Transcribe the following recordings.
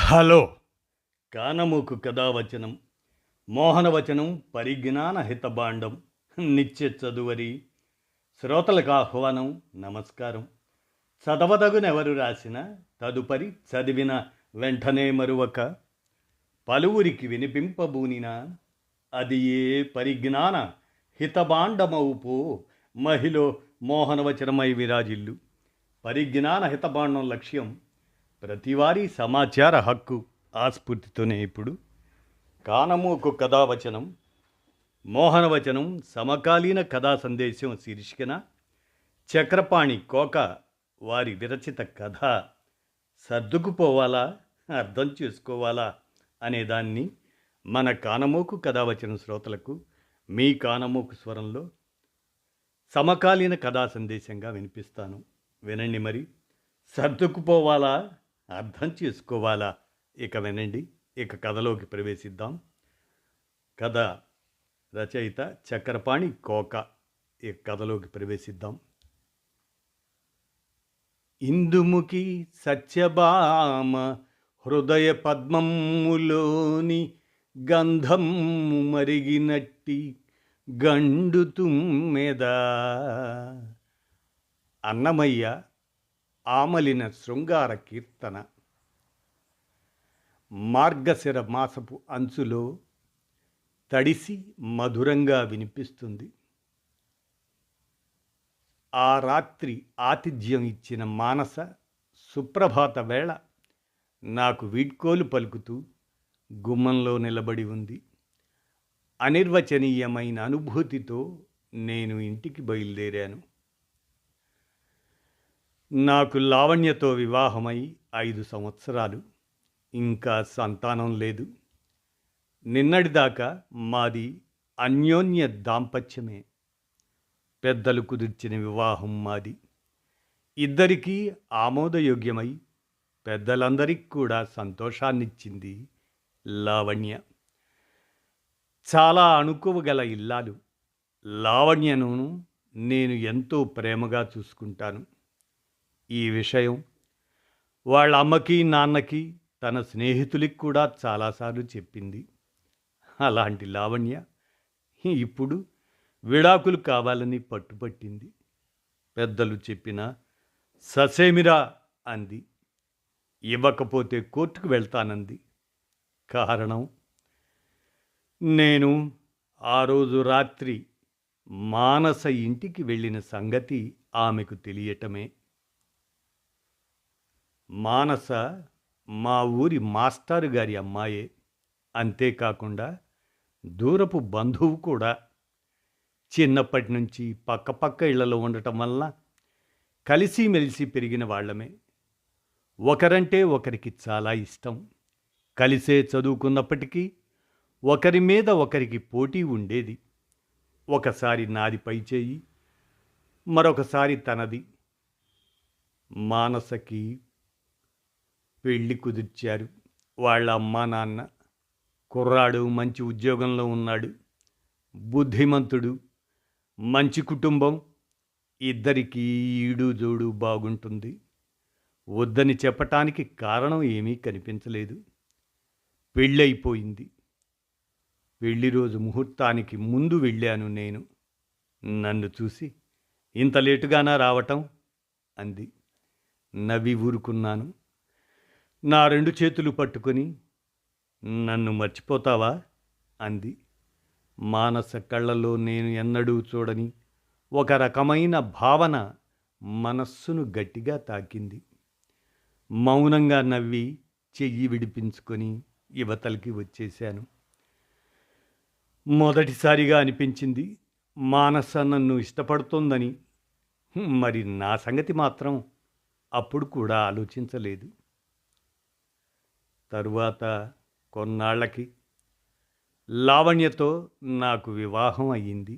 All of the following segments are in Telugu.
హలో! కానమోకు కథావచనం మోహనవచనం పరిజ్ఞాన హితబాండం నిత్య చదువరి శ్రోతలకు ఆహ్వానం నమస్కారం. చదవదగునెవరు రాసిన తదుపరి చదివిన వెంటనే మరువక పలువురికి వినిపింపబూనిన అది ఏ పరిజ్ఞాన హితబాండమవుపో మహిళ మోహనవచనమై విరాజిల్లు. పరిజ్ఞాన హితబాండం లక్ష్యం ప్రతివారీ సమాచార హక్కు ఆస్ఫూర్తితోనే ఇప్పుడు కానమోకు కథావచనం మోహనవచనం సమకాలీన కథా సందేశం శీర్షికన చక్రపాణి కోక వారి విరచిత కథ సర్దుకుపోవాలా అర్థం చేసుకోవాలా అనేదాన్ని మన కానమోకు కథావచనం శ్రోతలకు మీ కానమోకు స్వరంలో సమకాలీన కథా సందేశంగా వినిపిస్తాను. వినండి మరి. సర్దుకుపోవాలా అర్థం చేసుకోవాలా? ఇక వినండి. ఇక కథలోకి ప్రవేశిద్దాం. కథ రచయిత చక్రపాణి కోక. ఈ కథలోకి ప్రవేశిద్దాం. ఇందుముఖి సత్యభామ హృదయ పద్మములోని గంధం మరిగినట్టి గండు తుమ్మెద అన్నమయ్య ఆమలిన శృంగార కీర్తన. మార్గశిర మాసపు అంచులో తడిసి మధురంగా వినిపిస్తుంది. ఆ రాత్రి ఆతిథ్యం ఇచ్చిన మానస సుప్రభాత వేళ నాకు వీడ్కోలు పలుకుతూ గుమ్మంలో నిలబడి ఉంది. అనిర్వచనీయమైన అనుభూతితో నేను ఇంటికి బయలుదేరాను. నాకు లావణ్యతో వివాహమై 5 సంవత్సరాలు. ఇంకా సంతానం లేదు. నిన్నటిదాకా మాది అన్యోన్య దాంపత్యమే. పెద్దలు కుదిర్చిన వివాహం మాది. ఇద్దరికీ ఆమోదయోగ్యమై పెద్దలందరికీ కూడా సంతోషాన్నిచ్చింది లావణ్య. చాలా అణుకువగల ఇల్లాలు. లావణ్యను నేను ఎంతో ప్రేమగా చూసుకుంటాను. ఈ విషయం వాళ్ళ అమ్మకి నాన్నకి తన స్నేహితులకి కూడా చాలాసార్లు చెప్పింది. అలాంటి లావణ్య ఇప్పుడు విడాకులు కావాలని పట్టుపట్టింది. పెద్దలు చెప్పిన ససేమిరా అంది. ఇవ్వకపోతే కోర్టుకు వెళ్తానంది. కారణం, నేను ఆ రోజు రాత్రి మానస ఇంటికి వెళ్ళిన సంగతి ఆమెకు తెలియటమే. మానస మా ఊరి మాస్టారు గారి అమ్మాయే. అంతేకాకుండా దూరపు బంధువు కూడా. చిన్నప్పటి నుంచి పక్క ఇళ్లలో ఉండటం వల్ల కలిసిమెలిసి పెరిగిన వాళ్ళమే. ఒకరంటే ఒకరికి చాలా ఇష్టం. కలిసే చదువుకున్నప్పటికీ ఒకరి మీద ఒకరికి పోటీ ఉండేది. ఒకసారి నాది పైచేయి, మరొకసారి తనది. మానసకి పెళ్ళి కుదిర్చారు వాళ్ళ అమ్మా నాన్న. కుర్రాడు మంచి ఉద్యోగంలో ఉన్నాడు. బుద్ధిమంతుడు, మంచి కుటుంబం. ఇద్దరికీ ఈడు జోడు బాగుంటుంది. వద్దని చెప్పటానికి కారణం ఏమీ కనిపించలేదు. పెళ్ళైపోయింది. పెళ్లి రోజు ముహూర్తానికి ముందు వెళ్ళాను నేను. నన్ను చూసి ఇంత లేటుగానా రావటం అంది. నవ్వి ఊరుకున్నాను. నా 2 చేతులు పట్టుకొని నన్ను మర్చిపోతావా అంది. మానస కళ్ళలో నేను ఎన్నడూ చూడని ఒక రకమైన భావన మనస్సును గట్టిగా తాకింది. మౌనంగా నవ్వి చెయ్యి విడిపించుకొని యువతలకి వచ్చేశాను. మొదటిసారిగా అనిపించింది మానస నన్ను ఇష్టపడుతోందని. మరి నా సంగతి మాత్రం అప్పుడు కూడా ఆలోచించలేదు. తరువాత కొన్నాళ్లకి లావణ్యతో నాకు వివాహం అయ్యింది.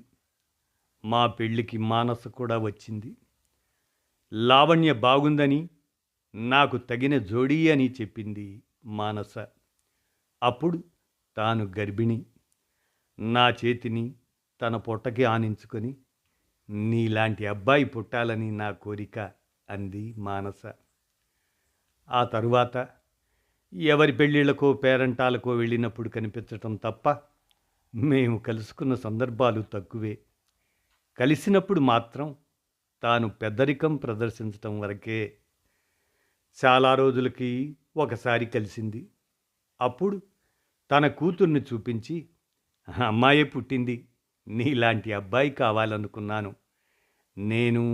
మా పెళ్ళికి మానస కూడా వచ్చింది. లావణ్య బాగుందని, నాకు తగిన జోడీ అని చెప్పింది మానస. అప్పుడు తాను గర్భిణి. నా చేతిని తన పొట్టకి ఆనించుకొని, నీలాంటి అబ్బాయి పుట్టాలని నా కోరిక అంది మానస. ఆ తరువాత ఎవరి పెళ్ళిళ్ళకో పేరంటాలకో వెళ్ళినప్పుడు కనిపించటం తప్ప మేము కలుసుకున్న సందర్భాలు తక్కువే. కలిసినప్పుడు మాత్రం తాను పెద్దరికం ప్రదర్శించటం వరకే. చాలా రోజులకి ఒకసారి కలిసింది. అప్పుడు తన కూతుర్ని చూపించి, అమ్మాయే పుట్టింది, నీలాంటి అబ్బాయి కావాలనుకున్నాను, నేను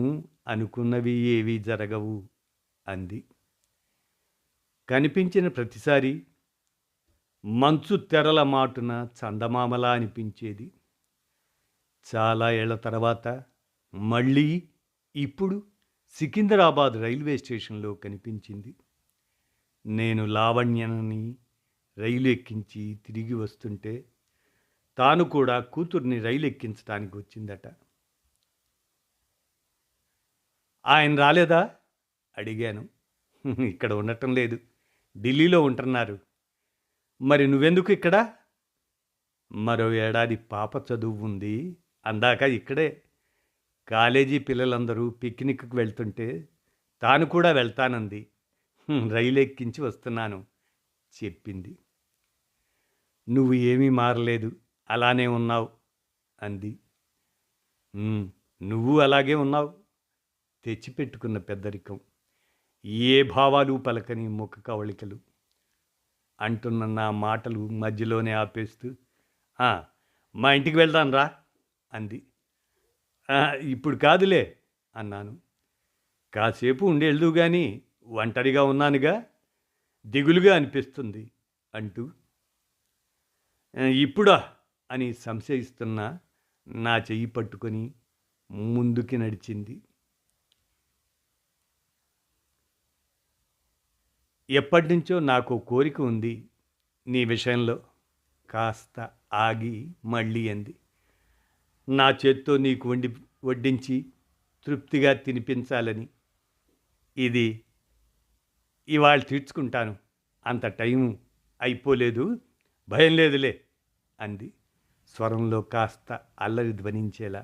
అనుకున్నవి ఏవీ జరగవు అంది. కనిపించిన ప్రతిసారి మంచు తెరల మాటున చందమామలా అనిపించేది. చాలా ఏళ్ల తర్వాత మళ్ళీ ఇప్పుడు సికింద్రాబాద్ రైల్వే స్టేషన్లో కనిపించింది. నేను లావణ్యని రైలు ఎక్కించి తిరిగి వస్తుంటే తాను కూడా కూతుర్ని రైలు ఎక్కించడానికి వచ్చిందట. ఆయన రాలేదా అడిగాను. ఇక్కడ ఉండటం లేదు, ఢిల్లీలో ఉంటున్నారు. మరి నువ్వెందుకు ఇక్కడ? మరో ఏడాది పాప చదువు ఉంది, అందాక ఇక్కడే. కాలేజీ పిల్లలందరూ పిక్నిక్కి వెళ్తుంటే తాను కూడా వెళ్తానంది. రైలు ఎక్కించి వస్తున్నాను చెప్పింది. నువ్వు ఏమీ మారలేదు, అలానే ఉన్నావు అంది. నువ్వు అలాగే ఉన్నావు, తెచ్చిపెట్టుకున్న పెద్దరికం, ఏ భావాలు పలకని ముఖ కవళికలు అంటున్న నా మాటలు మధ్యలోనే ఆపేస్తూ, మా ఇంటికి వెళ్దాం రా అంది. ఇప్పుడు కాదులే అన్నాను. కాసేపు ఉండి వెళ్దు కానీ ఒంటరిగా ఉన్నానుగా, దిగులుగా అనిపిస్తుంది అంటూ, ఇప్పుడా అని సంశయిస్తున్న నా చెయ్యి పట్టుకొని ముందుకి నడిచింది. ఎప్పటినుంచో నాకు కోరిక ఉంది నీ విషయంలో. కాస్త ఆగి మళ్ళీ అంది. నా చేత్తో నీకు వడ్డించి తృప్తిగా తినిపించాలని. ఇది ఇవాళ తీర్చుకుంటాను, అంత టైం అయిపోలేదు, భయం లేదులే అంది స్వరంలో కాస్త అల్లరి ధ్వనించేలా.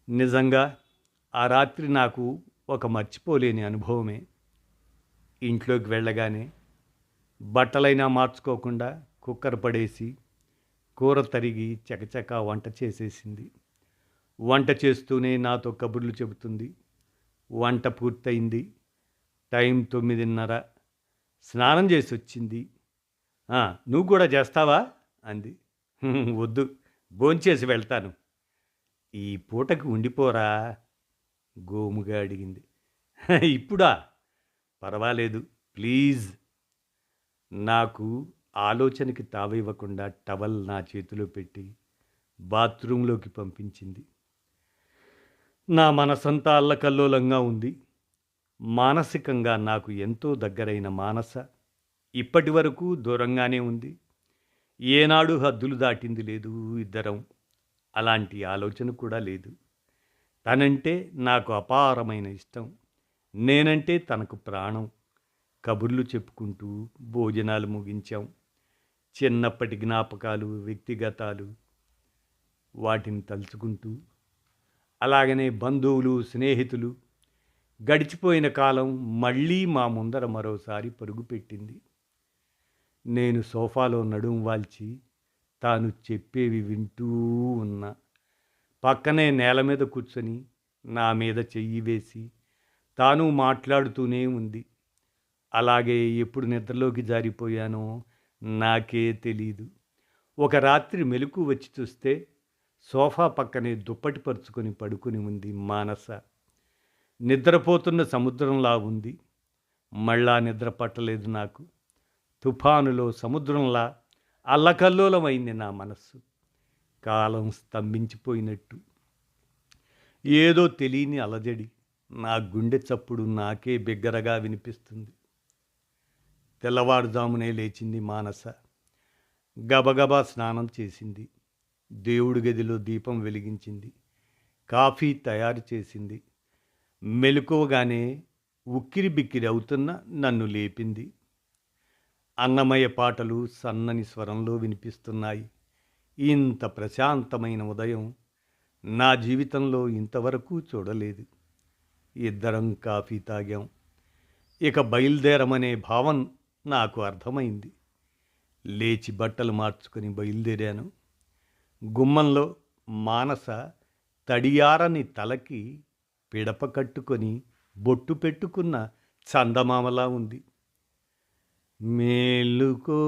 నిజంగా ఆ రాత్రి నాకు ఒక మర్చిపోలేని అనుభవమే. ఇంట్లోకి వెళ్ళగానే బట్టలైనా మార్చుకోకుండా కుక్కర్ పడేసి కూర తరిగి చకచకా వంట చేసేసింది. వంట చేస్తూనే నాతో కబుర్లు చెబుతుంది. వంట పూర్తయింది, టైం 9:30. స్నానం చేసి వచ్చింది. నువ్వు కూడా చేస్తావా అంది. వద్దు, భోంచేసి వెళ్తాను. ఈ పూటకి ఉండిపోరా గోముగా అడిగింది. ఇప్పుడా? పర్వాలేదు ప్లీజ్. నాకు ఆలోచనకి తావివ్వకుండా టవల్ నా చేతిలో పెట్టి బాత్రూంలోకి పంపించింది. నా మనసంతా అల్లకల్లోలంగా ఉంది. మానసికంగా నాకు ఎంతో దగ్గరైన మానస ఇప్పటి వరకు దూరంగానే ఉంది. ఏనాడు హద్దులు దాటింది లేదు ఇద్దరం. అలాంటి ఆలోచన కూడా లేదు. తనంటే నాకు అపారమైన ఇష్టం, నేనంటే తనకు ప్రాణం. కబుర్లు చెప్పుకుంటూ భోజనాలు ముగించాం. చిన్నప్పటి జ్ఞాపకాలు, వ్యక్తిగతాలు, వాటిని తలుచుకుంటూ, అలాగనే బంధువులు, స్నేహితులు, గడిచిపోయిన కాలం మళ్ళీ మా ముందర మరోసారి పరుగుపెట్టింది. నేను సోఫాలో నడుం వాల్చి తాను చెప్పేవి వింటూ ఉన్నా. పక్కనే నేల మీద కూర్చొని నా మీద చెయ్యి వేసి తాను మాట్లాడుతూనే ఉంది. అలాగే ఎప్పుడు నిద్రలోకి జారిపోయానో నాకే తెలీదు. ఒక రాత్రి మెలకు వచ్చి చూస్తే సోఫా పక్కనే దుప్పటి పరుచుకొని పడుకుని ఉంది మానస. నిద్రపోతున్న సముద్రంలా ఉంది. మళ్ళా నిద్ర పట్టలేదు నాకు. తుఫానులో సముద్రంలా అల్లకల్లోలమైంది నా మనస్సు. కాలం స్తంభించిపోయినట్టు. ఏదో తెలియని అలజడి. నా గుండె చప్పుడు నాకే బిగ్గరగా వినిపిస్తుంది. తెల్లవారుజామునే లేచింది మానస. గబగబా స్నానం చేసింది. దేవుడి గదిలో దీపం వెలిగించింది. కాఫీ తయారు చేసింది. మెలకువగానే ఉక్కిరి బిక్కిరి అవుతున్న నన్ను లేపింది. అన్నమయ్య పాటలు సన్నని స్వరంలో వినిపిస్తున్నాయి. ఇంత ప్రశాంతమైన ఉదయం నా జీవితంలో ఇంతవరకు చూడలేదు. ఇద్దరం కాఫీ తాగాం. ఇక బయలుదేరమనే భావం నాకు అర్థమైంది. లేచి బట్టలు మార్చుకొని బయలుదేరాను. గుమ్మంలో మానస తడియారని తలకి పిడప కట్టుకొని బొట్టు పెట్టుకున్న చందమామలా ఉంది. మేలుకో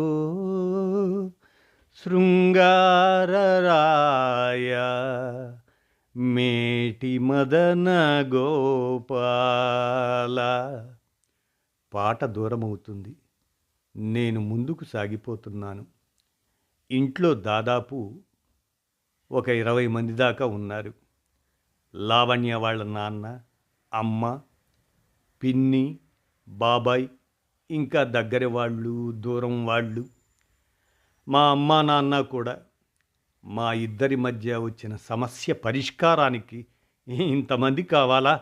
శృంగారరాయ మేటి మదన గోపాల. పాట దూరమవుతుంది. నేను ముందుకు సాగిపోతున్నాను. ఇంట్లో దాదాపు ఒక 20 మంది దాకా ఉన్నారు. లావణ్య వాళ్ళ నాన్న, అమ్మ, పిన్ని, బాబాయ్, ఇంకా దగ్గర వాళ్ళు, దూరం వాళ్ళు. మా అమ్మ నాన్న కూడా. మా ఇద్దరి మధ్య వచ్చిన సమస్య పరిష్కారానికి ఇంతమంది కావాలా?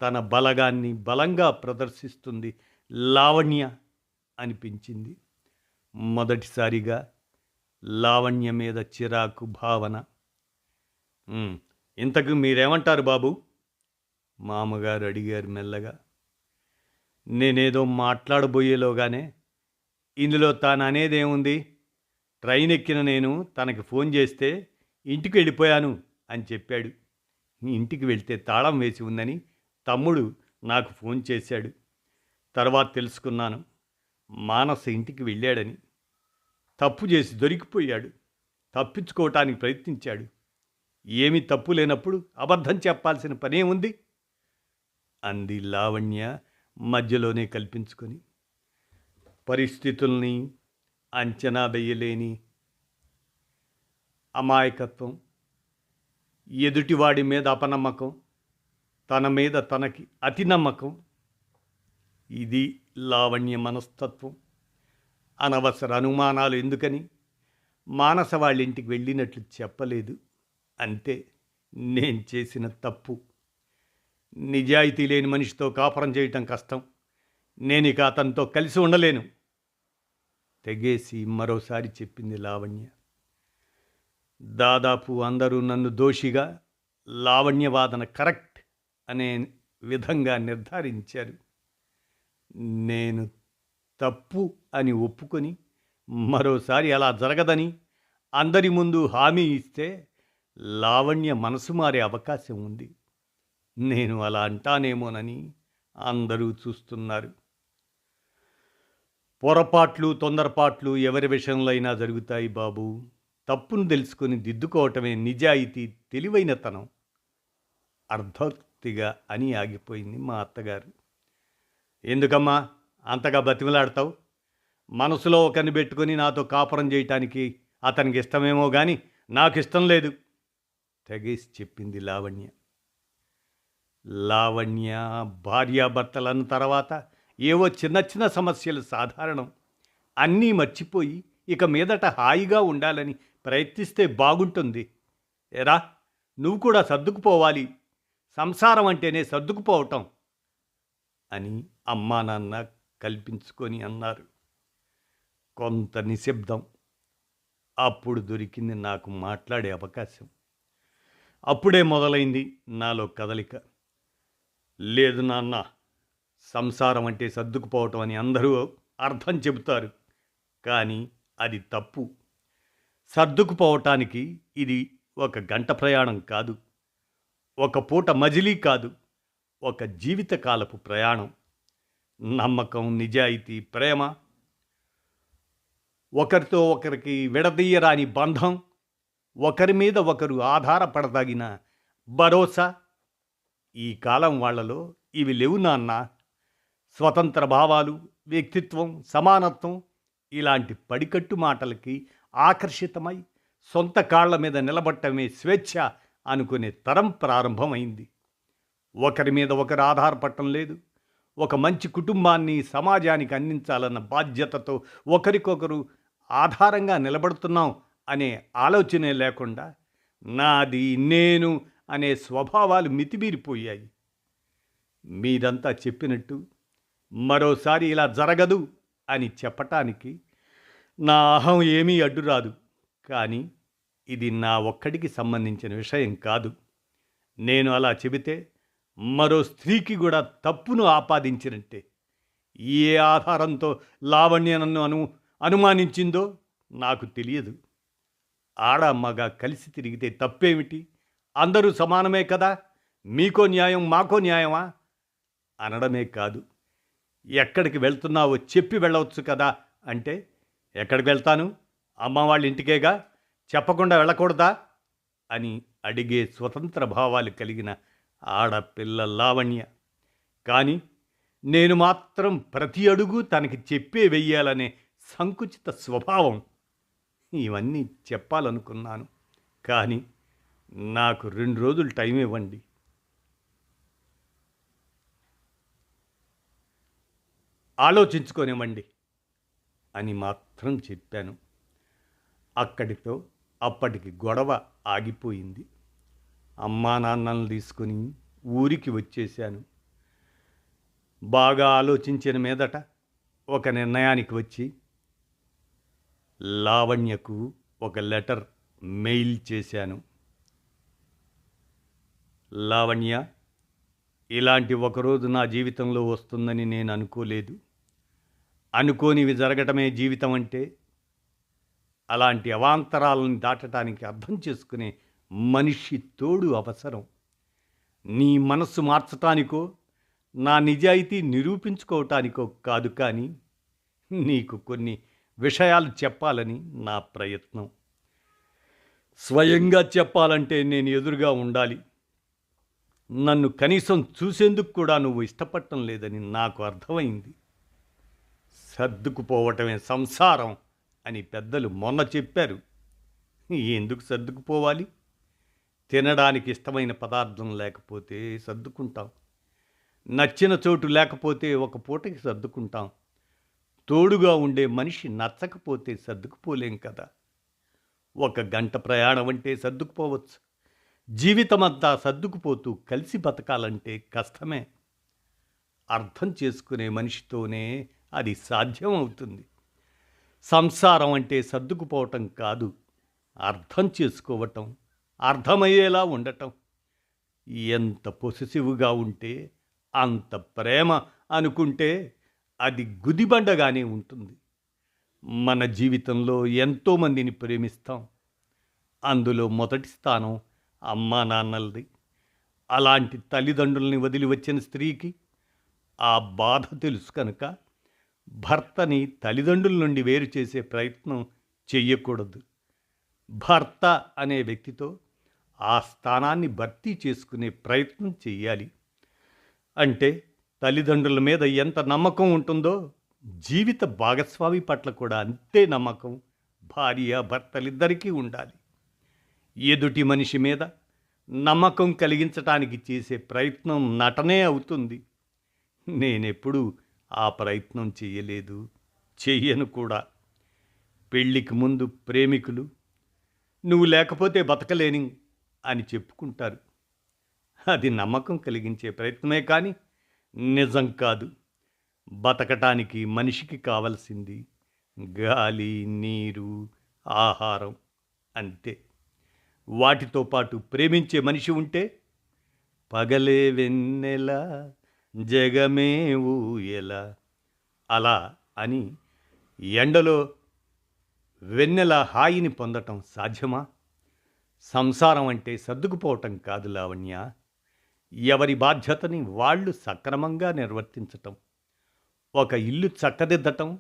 తన బలగాన్ని బలంగా ప్రదర్శిస్తుంది లావణ్య అనిపించింది. మొదటిసారిగా లావణ్య మీద చిరాకు భావన. ఇంతకు మీరేమంటారు బాబు? మామగారు అడిగారు మెల్లగా. నేనేదో మాట్లాడబోయేలోగానే, ఇందులో తాను అనేదేముంది? ట్రైన్ ఎక్కిన నేను తనకి ఫోన్ చేస్తే ఇంటికి వెళ్ళిపోయాను అని చెప్పాడు. ఇంటికి వెళ్తే తాళం వేసి ఉందని తమ్ముడు నాకు ఫోన్ చేశాడు. తర్వాత తెలుసుకున్నాను మానస ఇంటికి వెళ్ళాడని. తప్పు చేసి దొరికిపోయాడు. తప్పించుకోవటానికి ప్రయత్నించాడు. ఏమీ తప్పు లేనప్పుడు అబద్ధం చెప్పాల్సిన పనే ఉంది అంది లావణ్య మధ్యలోనే కల్పించుకొని. పరిస్థితుల్ని అంచనా వేయలేని అమాయకత్వం, ఎదుటివాడి మీద అపనమ్మకం, తన మీద తనకి అతి నమ్మకం. ఇది లావణ్య మనస్తత్వం. అనవసర అనుమానాలు ఎందుకని మానస వాళ్ళ ఇంటికి వెళ్ళినట్లు చెప్పలేదు. అంతే నేను చేసిన తప్పు. నిజాయితీ లేని మనిషితో కాపురం చేయటం కష్టం. నేనిక అతనితో కలిసి ఉండలేను తెగేసి మరోసారి చెప్పింది లావణ్య. దాదాపు అందరూ నన్ను దోషిగా, లావణ్య వాదన కరెక్ట్ అనే విధంగా నిర్ధారించారు. నేను తప్పు అని ఒప్పుకొని మరోసారి అలా జరగదని అందరి ముందు హామీ ఇస్తే లావణ్య మనసు మారే అవకాశం ఉంది. నేను అలా అంటానేమోనని అందరూ చూస్తున్నారు. పొరపాట్లు, తొందరపాట్లు ఎవరి విషయంలో అయినా జరుగుతాయి బాబు. తప్పును తెలుసుకొని దిద్దుకోవటమే నిజాయితీ, తెలివైనతనం. అర్ధోక్తిగా అని ఆగిపోయింది మా అత్తగారు. ఎందుకమ్మా అంతగా బతిమలాడతావు? మనసులో ఒకరిని పెట్టుకొని నాతో కాపురం చేయటానికి అతనికి ఇష్టమేమో కానీ నాకు ఇష్టం లేదు తెగేసి చెప్పింది లావణ్య. లావణ్య భార్యాభర్తలన్న తర్వాత ఏవో చిన్న చిన్న సమస్యలు సాధారణం. అన్నీ మర్చిపోయి ఇక మీదట హాయిగా ఉండాలని ప్రయత్నిస్తే బాగుంటుంది. ఎరా, నువ్వు కూడా సర్దుకుపోవాలి. సంసారం అంటేనే సర్దుకుపోవటం అని అమ్మా నాన్న కల్పించుకొని అన్నారు. కొంత నిశ్శబ్దం. అప్పుడు దొరికింది నాకు మాట్లాడే అవకాశం. అప్పుడే మొదలైంది నాలో కదలిక. లేదు నాన్న, సంసారం అంటే సర్దుకుపోవటం అని అందరూ అర్థం చెబుతారు. కానీ అది తప్పు. సర్దుకుపోవటానికి ఇది ఒక గంట ప్రయాణం కాదు, ఒక పూట మజిలీ కాదు, ఒక జీవితకాలపు ప్రయాణం. నమ్మకం, నిజాయితీ, ప్రేమ, ఒకరితో ఒకరికి విడదీయరాని బంధం, ఒకరి మీద ఒకరు ఆధారపడదగిన భరోసా. ఈ కాలం వాళ్లలో ఇవి లేవు నాన్న. స్వతంత్ర భావాలు, వ్యక్తిత్వం, సమానత్వం ఇలాంటి పడికట్టు మాటలకి ఆకర్షితమై సొంత కాళ్ల మీద నిలబట్టమే స్వేచ్ఛ అనుకునే తరం ప్రారంభమైంది. ఒకరి మీద ఒకరు ఆధారపడటం లేదు. ఒక మంచి కుటుంబాన్ని, సమాజానికి అందించాలన్న బాధ్యతతో ఒకరికొకరు ఆధారంగా నిలబడుతున్నాం అనే ఆలోచనే లేకుండా నాది, నేను అనే స్వభావాలు మితిమీరిపోయాయి. మీరంతా చెప్పినట్టు మరోసారి ఇలా జరగదు అని చెప్పటానికి నా అహం ఏమీ అడ్డురాదు. కానీ ఇది నా ఒక్కడికి సంబంధించిన విషయం కాదు. నేను అలా చెబితే మరో స్త్రీకి కూడా తప్పును ఆపాదించినట్టే. ఏ ఆధారంతో లావణ్య నన్ను అనుమానించిందో నాకు తెలియదు. ఆడ మగ కలిసి తిరిగితే తప్పేమిటి? అందరూ సమానమే కదా, మీకో న్యాయం మాకో న్యాయమా అనడమే కాదు, ఎక్కడికి వెళ్తున్నావో చెప్పి వెళ్ళవచ్చు కదా అంటే, ఎక్కడికి వెళ్తాను, అమ్మ వాళ్ళ ఇంటికేగా, చెప్పకుండా వెళ్ళకూడదా అని అడిగే స్వతంత్ర భావాలు కలిగిన ఆడపిల్ల లావణ్య. కానీ నేను మాత్రం ప్రతి అడుగు తనకి చెప్పే వెయ్యాలనే సంకుచిత స్వభావం. ఇవన్నీ చెప్పాలనుకున్నాను, కానీ నాకు 2 రోజులు టైం ఇవ్వండి. ఆలోచించుకోనివ్వండి అని మాత్రం చెప్పాను. అక్కడితో అప్పటికి గొడవ ఆగిపోయింది. అమ్మా నాన్నలను తీసుకుని ఊరికి వచ్చేశాను. బాగా ఆలోచించిన మీదట ఒక నిర్ణయానికి వచ్చి లావణ్యకు ఒక లెటర్ మెయిల్ చేశాను. లావణ్య, ఇలాంటి ఒకరోజు నా జీవితంలో వస్తుందని నేను అనుకోలేదు. అనుకోనివి జరగటమే జీవితం అంటే. అలాంటి అవాంతరాలను దాటడానికి అర్థం చేసుకునే మనిషి తోడు అవసరం. నీ మనస్సు మార్చటానికో నా నిజాయితీ నిరూపించుకోవటానికో కాదు, కానీ నీకు కొన్ని విషయాలు చెప్పాలని నా ప్రయత్నం. స్వయంగా చెప్పాలంటే నేను ఎదురుగా ఉండాలి. నన్ను కనీసం చూసేందుకు కూడా నువ్వు ఇష్టపడటం లేదని నాకు అర్థమైంది. సర్దుకుపోవటమే సంసారం అని పెద్దలు మొన్న చెప్పారు. ఎందుకు సర్దుకుపోవాలి? తినడానికి ఇష్టమైన పదార్థం లేకపోతే సర్దుకుంటాం, నచ్చిన చోటు లేకపోతే ఒక పూటకి సర్దుకుంటాం. తోడుగా ఉండే మనిషి నచ్చకపోతే సర్దుకుపోలేం కదా. 1 గంట ప్రయాణం అంటే సర్దుకుపోవచ్చు. జీవితమంతా సర్దుకుపోతూ కలిసి బతకాలంటే కష్టమే. అర్థం చేసుకునే మనిషితోనే అది సాధ్యం అవుతుంది. సంసారం అంటే సర్దుకుపోవటం కాదు, అర్థం చేసుకోవటం, అర్థమయ్యేలా ఉండటం. ఎంత పొసెసివ్గా ఉంటే అంత ప్రేమ అనుకుంటే అది గుదిబండగానే ఉంటుంది. మన జీవితంలో ఎంతోమందిని ప్రేమిస్తాం. అందులో మొదటి స్థానం అమ్మా నాన్నలది. అలాంటి తల్లిదండ్రుల్ని వదిలి వచ్చిన స్త్రీకి ఆ బాధ తెలుసు కనుక భర్తని తల్లిదండ్రుల నుండి వేరు చేసే ప్రయత్నం చెయ్యకూడదు. భర్త అనే వ్యక్తితో ఆ స్థానాన్ని భర్తీ చేసుకునే ప్రయత్నం చెయ్యాలి. అంటే తల్లిదండ్రుల మీద ఎంత నమ్మకం ఉంటుందో జీవిత భాగస్వామి పట్ల కూడా అంతే నమ్మకం భార్య భర్తలిద్దరికీ ఉండాలి. ఎదుటి మనిషి మీద నమ్మకం కలిగించటానికి చేసే ప్రయత్నం నటనే అవుతుంది. నేనెప్పుడూ ఆ ప్రయత్నం చెయ్యలేదు, చెయ్యను కూడా. పెళ్ళికి ముందు ప్రేమికులు నువ్వు లేకపోతే బతకలేని అని చెప్పుకుంటారు. అది నమ్మకం కలిగించే ప్రయత్నమే కానీ నిజం కాదు. బతకటానికి మనిషికి కావలసింది గాలి, నీరు, ఆహారం అంతే. వాటితో పాటు ప్రేమించే మనిషి ఉంటే పగలే వెన్నెల జగమే ఊయల అలా అని ఎండలో వెన్నెల హాయిని పొందటం సాధ్యమా? సంసారం అంటే సర్దుకుపోవటం కాదు లావణ్య, ఎవరి బాధ్యతని వాళ్ళు సక్రమంగా నిర్వర్తించటం. ఒక ఇల్లు చక్కదిద్దటం,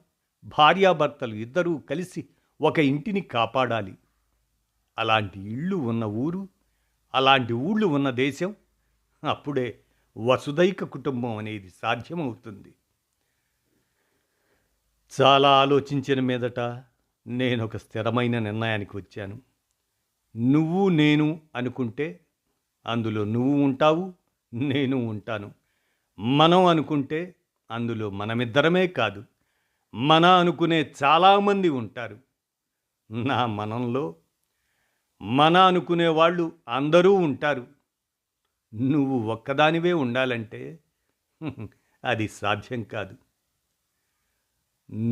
భార్యాభర్తలు ఇద్దరూ కలిసి ఒక ఇంటిని కాపాడాలి. అలాంటి ఇళ్ళు ఉన్న ఊరు, అలాంటి ఊళ్ళు ఉన్న దేశం, అప్పుడే వసుదైక కుటుంబం అనేది సాధ్యమవుతుంది. చాలా ఆలోచించిన మీదట నేను ఒక స్థిరమైన నిర్ణయానికి వచ్చాను. నువ్వు నేను అనుకుంటే అందులో నువ్వు ఉంటావు, నేను ఉంటాను. మనం అనుకుంటే అందులో మనమిద్దరమే కాదు, మన అనుకునే చాలామంది ఉంటారు. నా మనంలో మన అనుకునే వాళ్ళు అందరూ ఉంటారు. నువ్వు ఒక్కదానివే ఉండాలంటే అది సాధ్యం కాదు.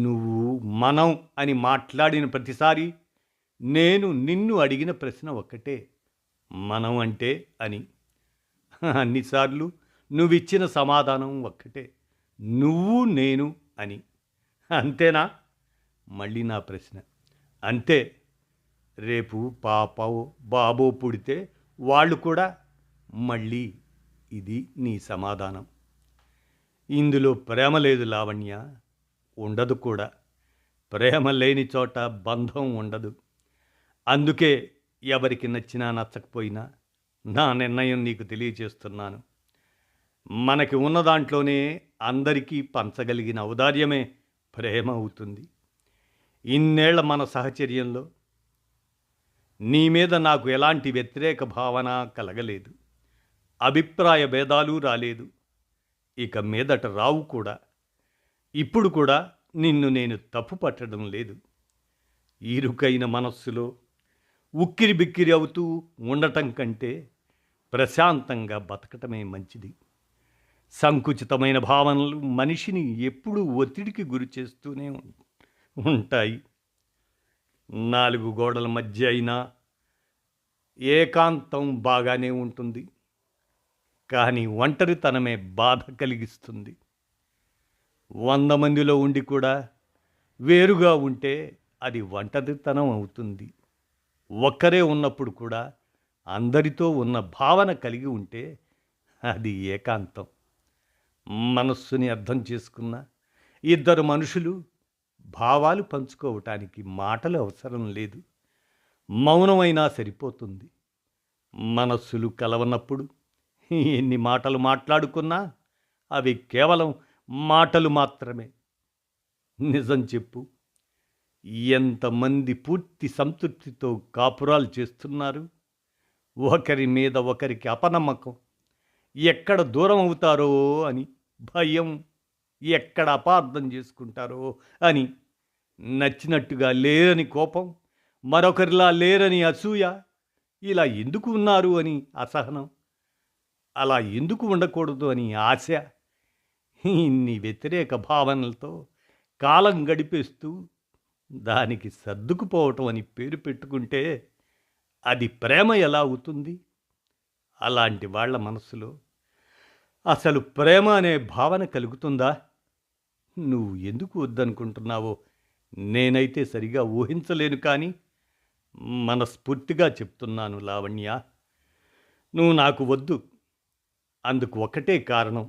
నువ్వు మనం అని మాట్లాడిన ప్రతిసారి నేను నిన్ను అడిగిన ప్రశ్న ఒక్కటే, మనం అంటే అని. అన్నిసార్లు నువ్విచ్చిన సమాధానం ఒక్కటే, నువ్వు నేను అని. అంతేనా? మళ్ళీ నా ప్రశ్న. అంతే. రేపు పాపో బాబో పుడితే వాళ్ళు కూడా. మళ్ళీ ఇది నీ సమాధానం. ఇందులో ప్రేమ లేదు లావణ్య, ఉండదు కూడా. ప్రేమ లేని చోట బంధం ఉండదు. అందుకే ఎవరికి నచ్చినా నచ్చకపోయినా నా నిర్ణయం నీకు తెలియచేస్తున్నాను. మనకి ఉన్న దాంట్లోనే అందరికీ పంచగలిగిన ఔదార్యమే ప్రేమ అవుతుంది. ఇన్నేళ్ల మన సహచర్యంలో నీ మీద నాకు ఎలాంటి వ్యతిరేక భావన కలగలేదు. అభిప్రాయ భేదాలు రాలేదు. ఇక మీదట రావు కూడా. ఇప్పుడు కూడా నిన్ను నేను తప్పు పట్టడం లేదు. ఇరుకైన మనస్సులో ఉక్కిరి బిక్కిరి అవుతూ ఉండటం కంటే ప్రశాంతంగా బతకటమే మంచిది. సంకుచితమైన భావనలు మనిషిని ఎప్పుడూ ఒత్తిడికి గురి చేస్తూనే ఉంటాయి. 4 గోడల మధ్య అయినా ఏకాంతం బాగానే ఉంటుంది. కానీ ఒంటరితనమే బాధ కలిగిస్తుంది. 100 మందిలో ఉండి కూడా వేరుగా ఉంటే అది ఒంటరితనం అవుతుంది. ఒక్కరే ఉన్నప్పుడు కూడా అందరితో ఉన్న భావన కలిగి ఉంటే అది ఏకాంతం. మనస్సుని అర్థం చేసుకున్న ఇద్దరు మనుషులు భావాలు పంచుకోవటానికి మాటలు అవసరం లేదు. మౌనమైనా సరిపోతుంది. మనస్సులు కలవనప్పుడు ఎన్ని మాటలు మాట్లాడుకున్నా అవి కేవలం మాటలు మాత్రమే. నిజం చెప్పు, ఎంతమంది పూర్తి సంతృప్తితో కాపురాలు చేస్తున్నారు? ఒకరి మీద ఒకరికి అపనమ్మకం, ఎక్కడ దూరం అవుతారో అని భయం, ఎక్కడ అపార్థం చేసుకుంటారో అని, నచ్చినట్టుగా లేరని కోపం, మరొకరిలా లేరని అసూయ, ఇలా ఎందుకు ఉన్నారు అని అసహనం, అలా ఎందుకు ఉండకూడదు అని ఆశ. ఇన్ని వ్యతిరేక భావనలతో కాలం గడిపేస్తూ దానికి సర్దుకుపోవటం అని పేరు పెట్టుకుంటే అది ప్రేమ ఎలా అవుతుంది? అలాంటి వాళ్ళ మనసులో అసలు ప్రేమ అనే భావన కలుగుతుందా? నువ్వు ఎందుకు వద్దనుకుంటున్నావో నేనైతే సరిగా ఊహించలేను. కానీ మనస్ఫూర్తిగా చెప్తున్నాను లావణ్య, నువ్వు నాకు వద్దు. అందుకు ఒకటే కారణం,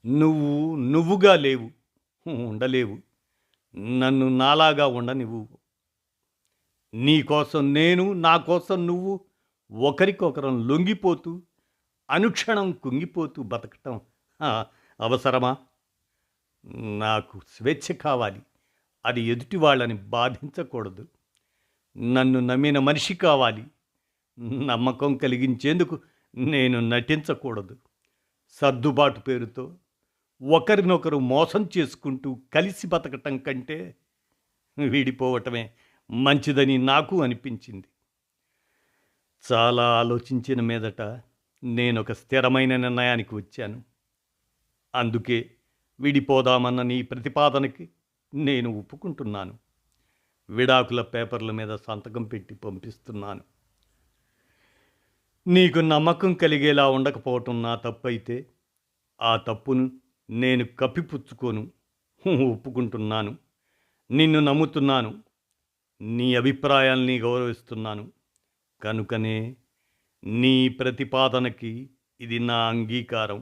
నువ్వు నువ్వుగా లేవు, ఉండలేవు. నన్ను నాలాగా ఉండనివ్వు. నీకోసం నేను, నా కోసం నువ్వు ఒకరికొకరం లొంగిపోతూ అనుక్షణం కుంగిపోతూ బతకటం అవసరమా? నాకు స్వేచ్ఛ కావాలి. అది ఎదుటి వాళ్ళని బాధించకూడదు. నన్ను నమ్మిన మనిషి కావాలి. నమ్మకం కలిగించేందుకు నేను నటించకూడదు. సర్దుబాటు పేరుతో ఒకరినొకరు మోసం చేసుకుంటూ కలిసి బతకటం కంటే విడిపోవటమే మంచిదని నాకు అనిపించింది. చాలా ఆలోచించిన మీదట నేనొక స్థిరమైన నిర్ణయానికి వచ్చాను. అందుకే విడిపోదామన్న నీ ప్రతిపాదనకి నేను ఒప్పుకుంటున్నాను. విడాకుల పేపర్ల మీద సంతకం పెట్టి పంపిస్తున్నాను. నీకు నమ్మకం కలిగేలా ఉండకపోవటం నా తప్పైతే ఆ తప్పును నేను కప్పిపుచ్చుకోను. ఒప్పుకుంటున్నాను. నిన్ను నమ్ముతున్నాను. నీ అభిప్రాయాల్ని గౌరవిస్తున్నాను. కనుకనే నీ ప్రతిపాదనకి ఇది నా అంగీకారం.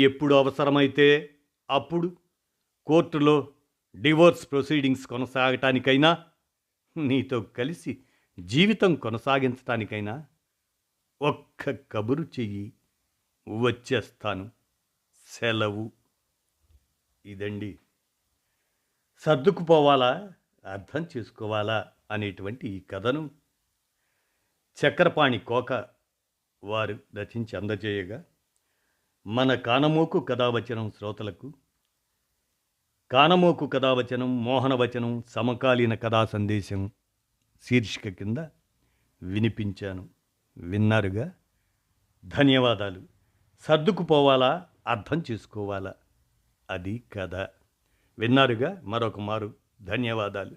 ఎప్పుడు అవసరమైతే అప్పుడు కోర్టులో డివోర్స్ ప్రొసీడింగ్స్ కొనసాగటానికైనా, నీతో కలిసి జీవితం కొనసాగించటానికైనా ఒక్క కబురు చెయ్యి, వచ్చేస్తాను. సెలవు. ఇదండి. సర్దుకుపోవాలా, అర్థం చేసుకోవాలా అనేటువంటి ఈ కథను చక్రపాణి కోక వారు రచించి అందజేయగా, మన కానమోకు కథావచనం శ్రోతలకు కానమోకు కథావచనం, మోహనవచనం, సమకాలీన కథా సందేశం శీర్షిక కింద వినిపించాను. విన్నారుగా? ధన్యవాదాలు. సర్దుకుపోవాలా, అర్థం చేసుకోవాలా, అది కథ. విన్నారుగా? మరొక మారు ధన్యవాదాలు.